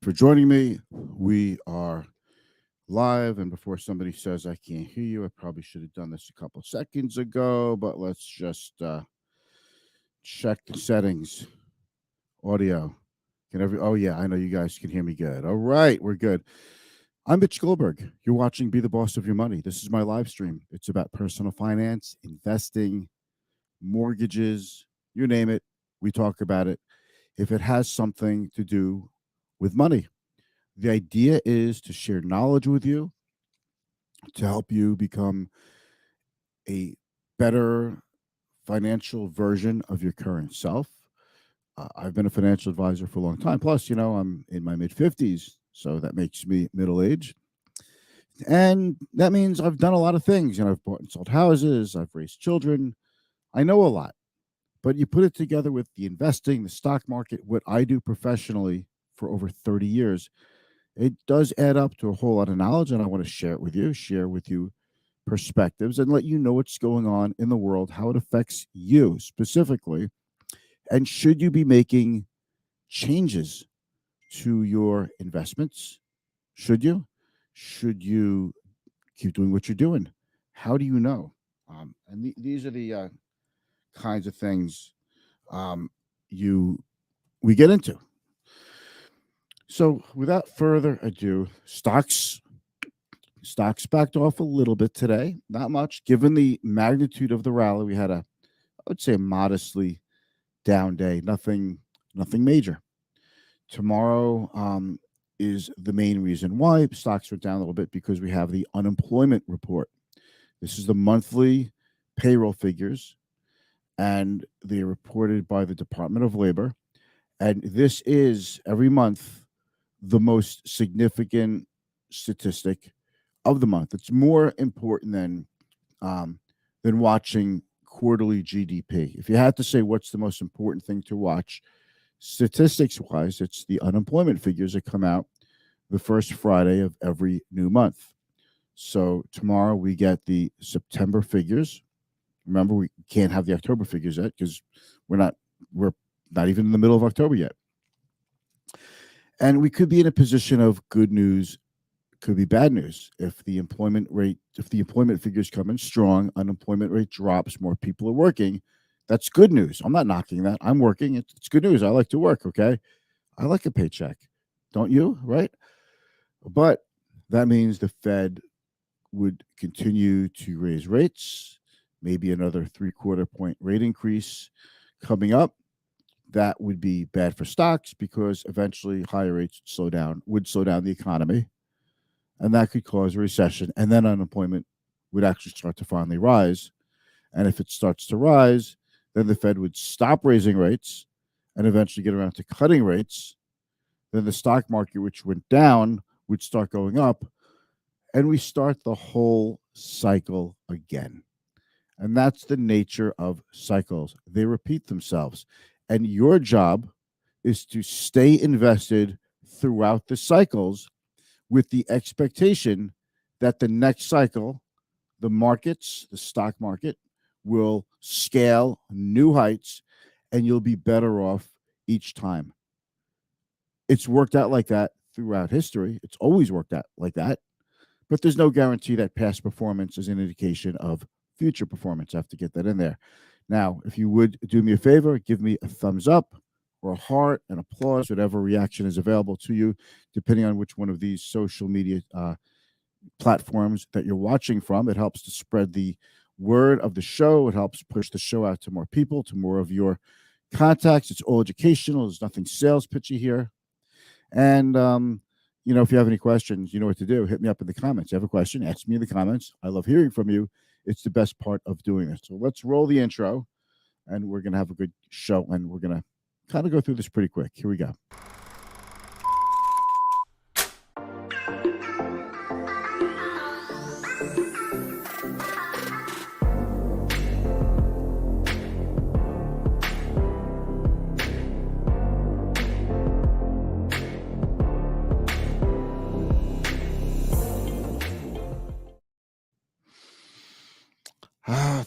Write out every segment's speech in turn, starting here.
for joining me. We are live, and before somebody says I can't hear you, I probably should have done this a couple seconds ago, but let's just check the settings. Audio. Oh yeah, I know you guys can hear me good. All right, we're good. I'm Mitch Goldberg. You're watching Be the Boss of Your Money. This is my live stream. It's about personal finance, investing, mortgages, you name it. We talk about it. If it has something to do with money, the idea is to share knowledge with you, to help you become a better financial version of your current self. I've been a financial advisor for a long time. Plus, I'm in my mid 50s, so that makes me middle aged. And that means I've done a lot of things. I've bought and sold houses, I've raised children. I know a lot. But you put it together with the investing, the stock market, what I do professionally for over 30 years, it does add up to a whole lot of knowledge. And I want to share with you perspectives, and let you know what's going on in the world, how it affects you specifically. And should you be making changes to your investments? Should you? Should you keep doing what you're doing? How do you know? These are the kinds of things um, you we get into. So, without further ado, stocks backed off a little bit today. Not much, given the magnitude of the rally. We had I would say, a modestly down day. Nothing major. Tomorrow is the main reason why stocks are down a little bit, because we have the unemployment report. This is the monthly payroll figures, and they're reported by the Department of Labor. And this is every month the most significant statistic of the month. It's more important than watching quarterly GDP. If you had to say what's the most important thing to watch, statistics wise, it's the unemployment figures that come out the first Friday of every new month. So tomorrow we get the September figures. Remember, we can't have the October figures yet because we're not even in the middle of October yet. And we could be in a position of good news, could be bad news. If the employment figures come in strong, unemployment rate drops, more people are working, that's good news. I'm not knocking that. I'm working. It's good news. I like to work, okay? I like a paycheck. Don't you, right? But that means the Fed would continue to raise rates, maybe another 3/4 point rate increase coming up. That would be bad for stocks, because eventually higher rates would slow down the economy, and that could cause a recession, and then unemployment would actually start to finally rise. And if it starts to rise, then the Fed would stop raising rates and eventually get around to cutting rates. Then the stock market, which went down, would start going up, and we start the whole cycle again. And that's the nature of cycles. They repeat themselves. And your job is to stay invested throughout the cycles, with the expectation that the next cycle, the markets, the stock market, will scale new heights, and you'll be better off each time. It's worked out like that throughout history. It's always worked out like that. But there's no guarantee that past performance is an indication of future performance. I have to get that in there. Now, if you would do me a favor, give me a thumbs up or a heart, an applause, whatever reaction is available to you, depending on which one of these social media platforms that you're watching from. It helps to spread the word of the show. It helps push the show out to more people, to more of your contacts. It's all educational. There's nothing sales pitchy here. And, if you have any questions, you know what to do. Hit me up in the comments. You have a question, ask me in the comments. I love hearing from you. It's the best part of doing this. So let's roll the intro, and we're going to have a good show, and we're going to kind of go through this pretty quick. Here we go.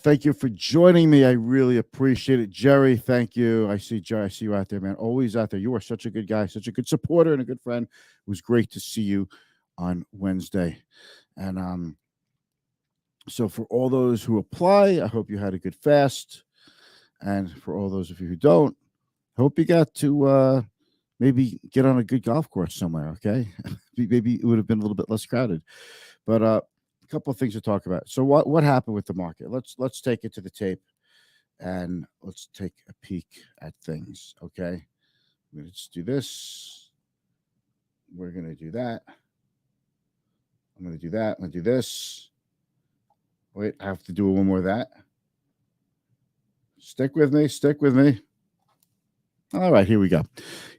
Thank you for joining me. I really appreciate it. Jerry, thank you. I see Jerry. I see you out there, man. Always out there. You are such a good guy, such a good supporter, and a good friend. It was great to see you on Wednesday. And so for all those who apply, I hope you had a good fast. And for all those of you who don't, hope you got to maybe get on a good golf course somewhere. Okay, maybe it would have been a little bit less crowded. But a couple of things to talk about. So what happened with the market? Let's take it to the tape and let's take a peek at things. Okay, let's do this. We're gonna do that. I'm gonna do that. I'm gonna do this. Wait, I have to do one more of that. Stick with me. Stick with me. All right, here we go.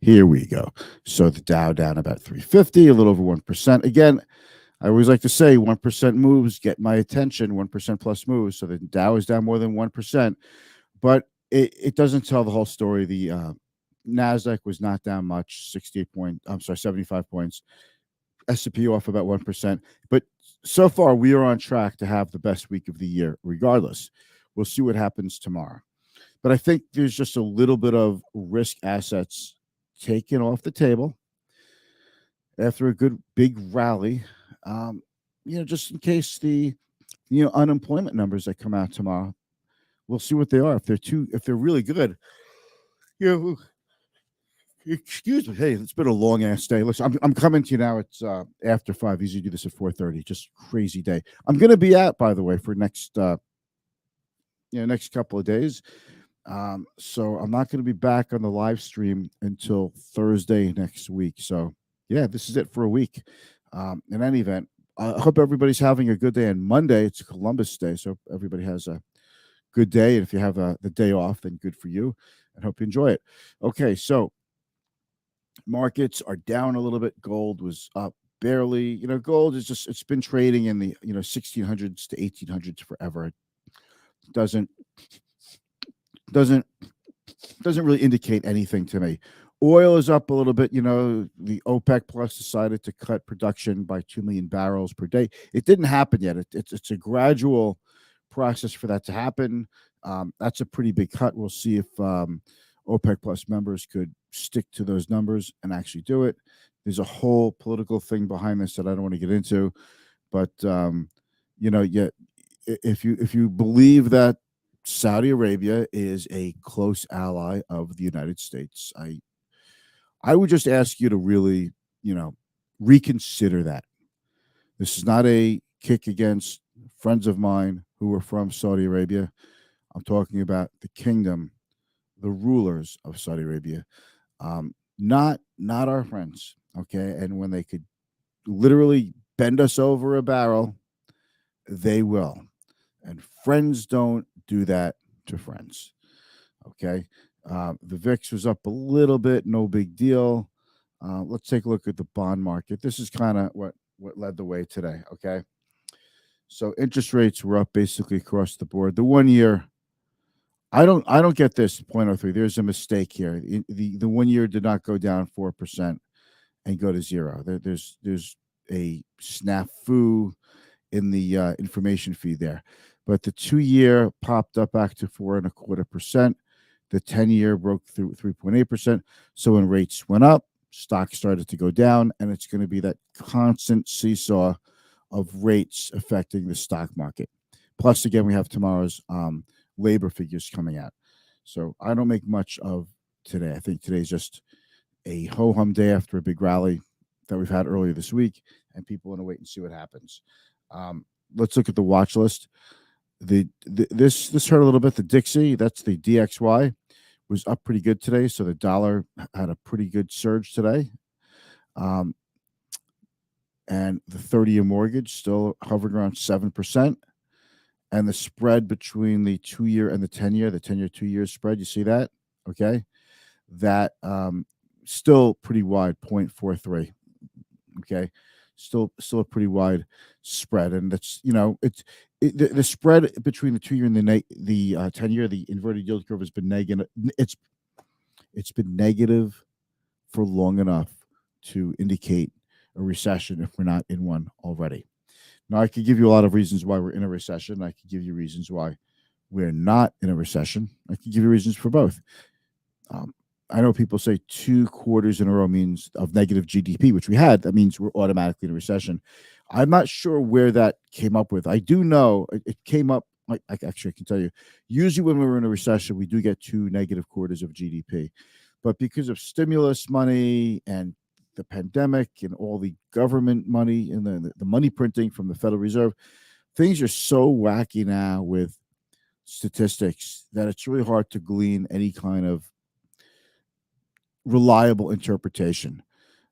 Here we go. So the Dow down about 350, a little over 1%. Again, I always like to say 1% moves get my attention, 1% plus moves. So the Dow is down more than 1%, but it doesn't tell the whole story. The NASDAQ was not down much, 75 points. S&P off about 1%. But so far, we are on track to have the best week of the year, regardless. We'll see what happens tomorrow. But I think there's just a little bit of risk assets taken off the table after a good big rally. Just in case the unemployment numbers that come out tomorrow, we'll see what they are. If they're really good, excuse me. Hey, it's been a long ass day. Listen, I'm coming to you now. It's after 5. Usually do this at 4:30. Just crazy day. I'm gonna be out, by the way, for next couple of days. So I'm not going to be back on the live stream until Thursday next week. So yeah, this is it for a week. In any event, I hope everybody's having a good day. And Monday, it's Columbus Day, so everybody has a good day. And if you have the day off, then good for you. And hope you enjoy it. Okay, so markets are down a little bit. Gold was up barely. Gold is it's been trading in the 1600s to 1800s forever. It doesn't really indicate anything to me. Oil is up a little bit. The OPEC Plus decided to cut production by 2 million barrels per day. It didn't happen yet. It's a gradual process for that to happen. That's a pretty big cut. We'll see if OPEC Plus members could stick to those numbers and actually do it. There's a whole political thing behind this that I don't want to get into, but if you believe that Saudi Arabia is a close ally of the United States, I would just ask you to really, reconsider that. This is not a kick against friends of mine who are from Saudi Arabia. I'm talking about the kingdom, the rulers of Saudi Arabia, not our friends. Okay, and when they could literally bend us over a barrel, they will. And friends don't do that to friends. Okay. The VIX was up a little bit, no big deal. Let's take a look at the bond market. This is kind of what led the way today. Okay. So interest rates were up basically across the board. The 1 year, I don't get this 0.03. There's a mistake here. The 1 year did not go down 4% and go to zero. There's a snafu in the information feed there. But the 2 year popped up back to 4.25%. The 10-year broke through 3.8%. So when rates went up, stocks started to go down, and it's going to be that constant seesaw of rates affecting the stock market. Plus, again, we have tomorrow's labor figures coming out. So I don't make much of today. I think today's just a ho-hum day after a big rally that we've had earlier this week, and people want to wait and see what happens. Let's look at the watch list. This hurt a little bit. The Dixie, that's the DXY, was up pretty good today. So the dollar had a pretty good surge today. And the 30-year mortgage still hovering around 7%. And the spread between the 2 year and the 10-year, the 10-year 2 year spread, you see that? Okay. That still pretty wide, 0.43. Okay. Still a pretty wide spread. And that's, the spread between the 2 year and the 10-year, the inverted yield curve has been negative. It's been negative for long enough to indicate a recession if we're not in one already. Now, I could give you a lot of reasons why we're in a recession. I could give you reasons why we're not in a recession. I can give you reasons for both. Um, I know people say 2 quarters in a row means of negative GDP, which we had. That means we're automatically in a recession. I'm not sure where that came up with. I do know it came up. Actually, I can tell you. Usually, when we're in a recession, we do get 2 negative quarters of GDP, but because of stimulus money and the pandemic and all the government money and the money printing from the Federal Reserve, things are so wacky now with statistics that it's really hard to glean any kind of reliable interpretation.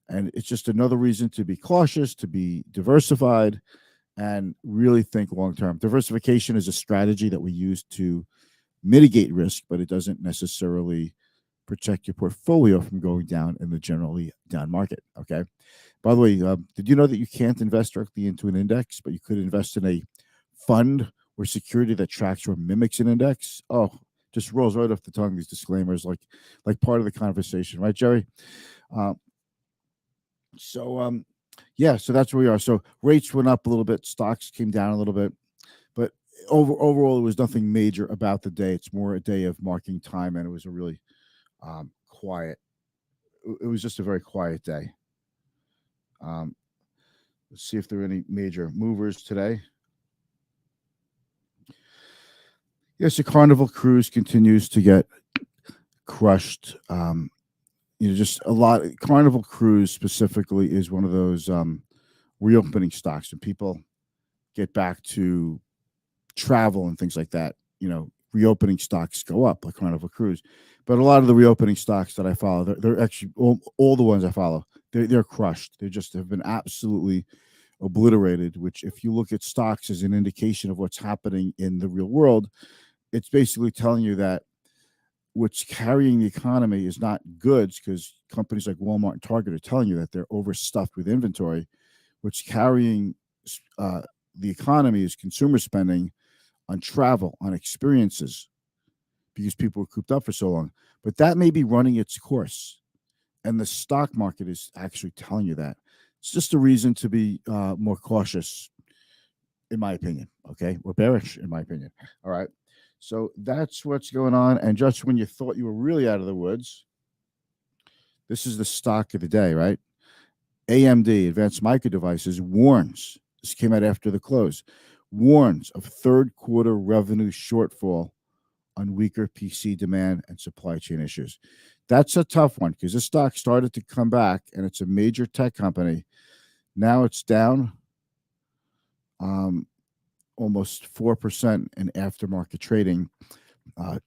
And it's just another reason to be cautious, to be diversified, and really think long term. Diversification is a strategy that we use to mitigate risk, but it doesn't necessarily protect your portfolio from going down in the generally down market. Okay. By the way, did you know that you can't invest directly into an index, but you could invest in a fund or security that tracks or mimics an index? Oh, just rolls right off the tongue. These disclaimers, like part of the conversation, right, Jerry? Uh, so yeah, so that's where we are. So rates went up a little bit, stocks came down a little bit, but overall, it was nothing major about the day. It's more a day of marking time, and it was a really quiet. It was just a very quiet day. Um, let's see if there are any major movers today. Yes, the Carnival cruise continues to get crushed. Just a lot. Carnival Cruise specifically is one of those reopening stocks, and people get back to travel and things like that. Reopening stocks go up like Carnival Cruise, but a lot of the reopening stocks that I follow, they're actually all the ones I follow. They're crushed. They just have been absolutely obliterated. Which, if you look at stocks as an indication of what's happening in the real world, it's basically telling you that what's carrying the economy is not goods, because companies like Walmart and Target are telling you that they're overstuffed with inventory. What's carrying the economy is consumer spending on travel, on experiences, because people were cooped up for so long. But that may be running its course, and the stock market is actually telling you that. It's just a reason to be more cautious, in my opinion. Okay, or bearish, in my opinion. All right. So that's what's going on. And just when you thought you were really out of the woods, this is the stock of the day, right? AMD, Advanced Micro Devices, warns. This came out after the close. Warns of third quarter revenue shortfall on weaker PC demand and supply chain issues. That's a tough one, because this stock started to come back, and it's a major tech company. Now it's down almost 4% in aftermarket trading. A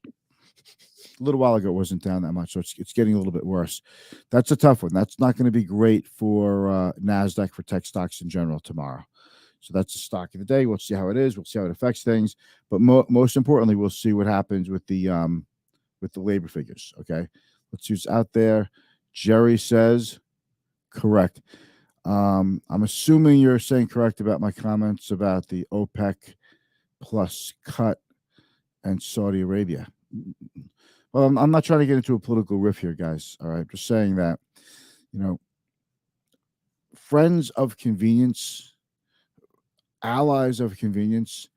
little while ago, it wasn't down that much, so it's getting a little bit worse. That's a tough one. That's not going to be great for NASDAQ, for tech stocks in general tomorrow. So that's the stock of the day. We'll see how it is. We'll see how it affects things. But most importantly, we'll see what happens with the labor figures. Okay, let's see who's out there. Jerry says correct. I'm assuming you're saying correct about my comments about the OPEC plus cut and Saudi Arabia. Well, I'm not trying to get into a political riff here, guys. All right, just saying that, friends of convenience, allies of convenience,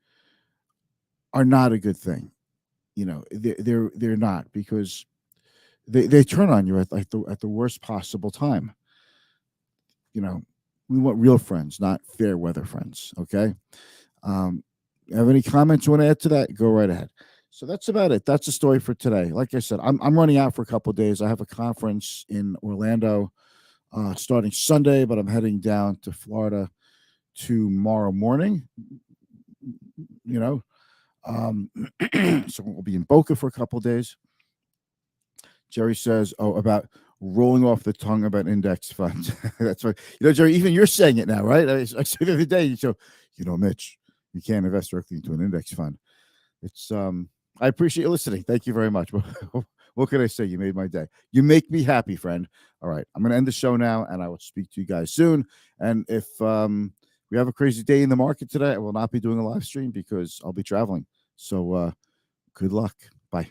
are not a good thing. They're not, because they turn on you at the worst possible time. We want real friends, not fair weather friends. Okay. Have any comments you want to add to that? Go right ahead. So that's about it. That's the story for today. Like I said, I'm running out for a couple of days. I have a conference in Orlando starting Sunday, but I'm heading down to Florida tomorrow morning. So we'll be in Boca for a couple of days. Jerry says, about rolling off the tongue about index funds. That's right. Jerry, even you're saying it now, right? I said the other day, Mitch, you can't invest directly into an index fund. It's I appreciate you listening. Thank you very much. What can I say? You made my day. You make me happy, friend. All right. I'm going to end the show now, and I will speak to you guys soon. And if we have a crazy day in the market today, I will not be doing a live stream because I'll be traveling. So good luck. Bye.